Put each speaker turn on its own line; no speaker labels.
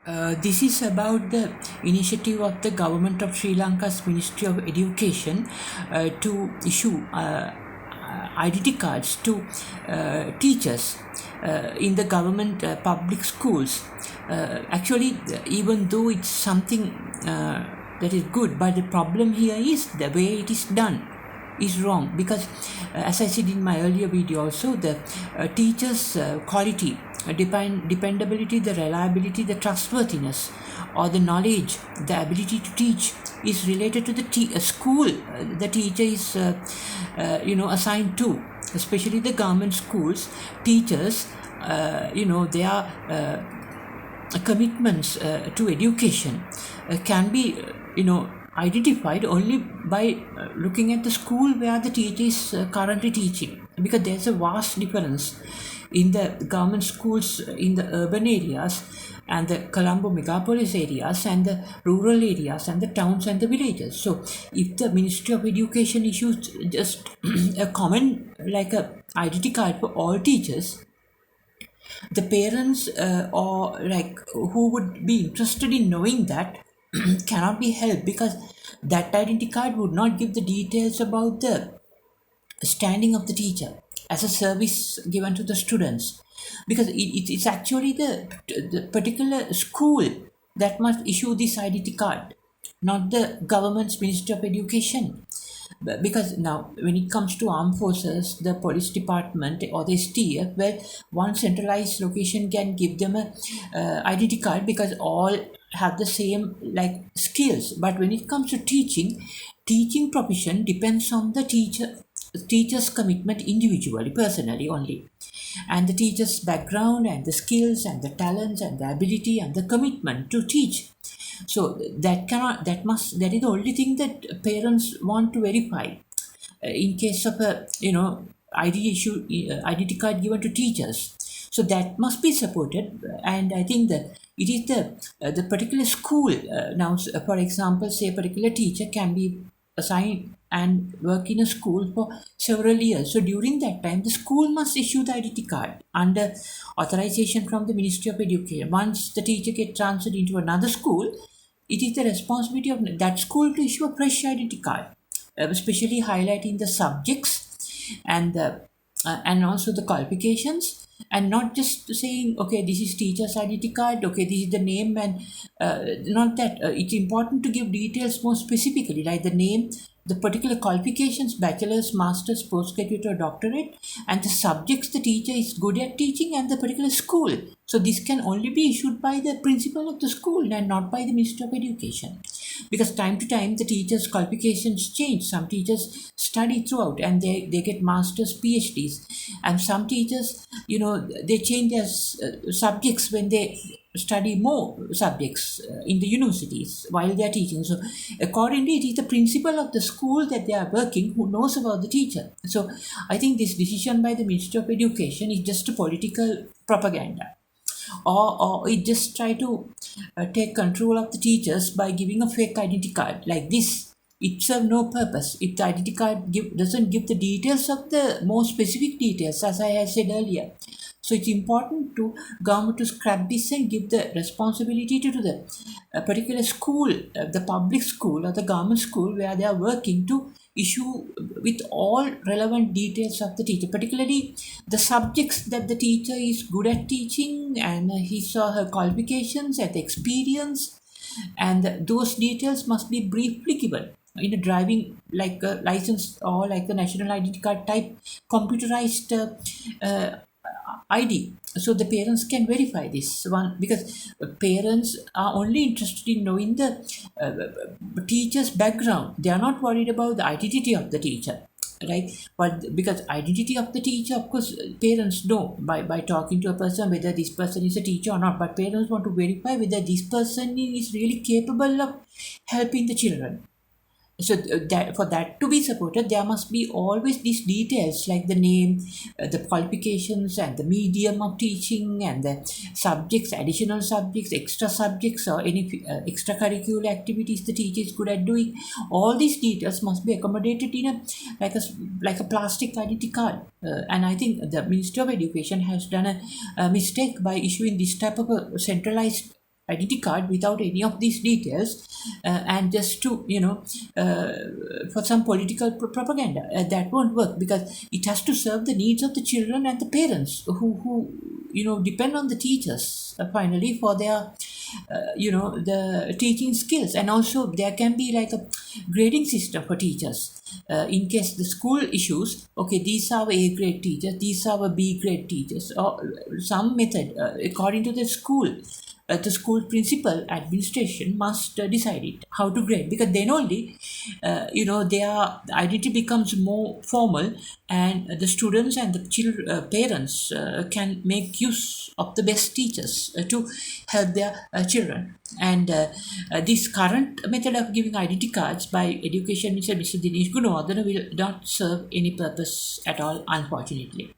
This is about the initiative of the government of Sri Lanka's Ministry of Education to issue identity cards to teachers in the government public schools. Actually, even though it's something that is good, but the problem here is the way it is done is wrong, because as I said in my earlier video also, the teachers quality, dependability, the reliability, the trustworthiness, or the knowledge, the ability to teach is related to the school the teacher is assigned to. Especially the government schools teachers, their commitments to education can be identified only by looking at the school where the teacher is currently teaching, because there's a vast difference in the government schools in the urban areas and the Colombo megapolis areas and the rural areas and the towns and the villages. So if the Ministry of Education issues just a common like a identity card for all teachers, the parents or like who would be interested in knowing that cannot be helped, because that identity card would not give the details about the standing of the teacher as a service given to the students, because it's actually the particular school that must issue this identity card, not the government's Ministry of Education. Because now when it comes to armed forces, the police department or the STF, well, one centralized location can give them a identity card because all have the same like skills. But when it comes to teaching profession depends on the teacher's commitment individually, personally only, and the teacher's background and the skills and the talents and the ability and the commitment to teach. So that is the only thing that parents want to verify in case of a identity card given to teachers. So that must be supported, and I think that it is the particular school. Now, for example, say a particular teacher can be assigned and work in a school for several years. So during that time, the school must issue the identity card under authorization from the Ministry of Education. Once the teacher gets transferred into another school, it is the responsibility of that school to issue a fresh identity card, especially highlighting the subjects and also the qualifications, and not just saying, okay, this is teacher's identity card, okay, this is the name, and not that. It's important to give details more specifically, like the name, the particular qualifications, bachelor's, master's, postgraduate or doctorate, and the subjects the teacher is good at teaching, and the particular school. So this can only be issued by the principal of the school and not by the Minister of Education, because time to time the teachers' qualifications change. Some teachers study throughout and they get masters, PhDs, and some teachers, they change their subjects when they study more subjects in the universities while they are teaching. So accordingly, it is the principal of the school that they are working who knows about the teacher. So I think this decision by the Ministry of Education is just a political propaganda, or it just try to take control of the teachers by giving a fake identity card like this. It serves no purpose if the identity card doesn't give the details of the more specific details, as I had said earlier. So it's important to government to scrap this and give the responsibility to the particular school, the public school or the government school where they are working, to issue with all relevant details of the teacher, particularly the subjects that the teacher is good at teaching, and his or her qualifications and experience, and those details must be briefly given in a driving like a license or like a national identity card type computerized ID, so the parents can verify this one, because parents are only interested in knowing the teacher's background. They are not worried about the identity of the teacher, right? But because identity of the teacher, of course, parents know by talking to a person whether this person is a teacher or not, but parents want to verify whether this person is really capable of helping the children. So that for that to be supported, there must be always these details like the name, the qualifications, and the medium of teaching, and the subjects, additional subjects, extra subjects, or any extracurricular activities the teacher is good at doing. All these details must be accommodated in a like a plastic identity card. And I think the Ministry of Education has done a mistake by issuing this type of a centralized identity card without any of these details, and just to, for some political propaganda. That won't work, because it has to serve the needs of the children and the parents who depend on the teachers finally for their the teaching skills. And also there can be like a grading system for teachers, in case the school issues, okay, these are A grade teachers, these are B grade teachers, or some method according to the school principal administration must decide it how to grade, because then only their identity becomes more formal, and the students and the parents can make use of the best teachers to help their children. And this current method of giving identity cards by Education Minister Mr. Dinesh Gunawardena will not serve any purpose at all, unfortunately.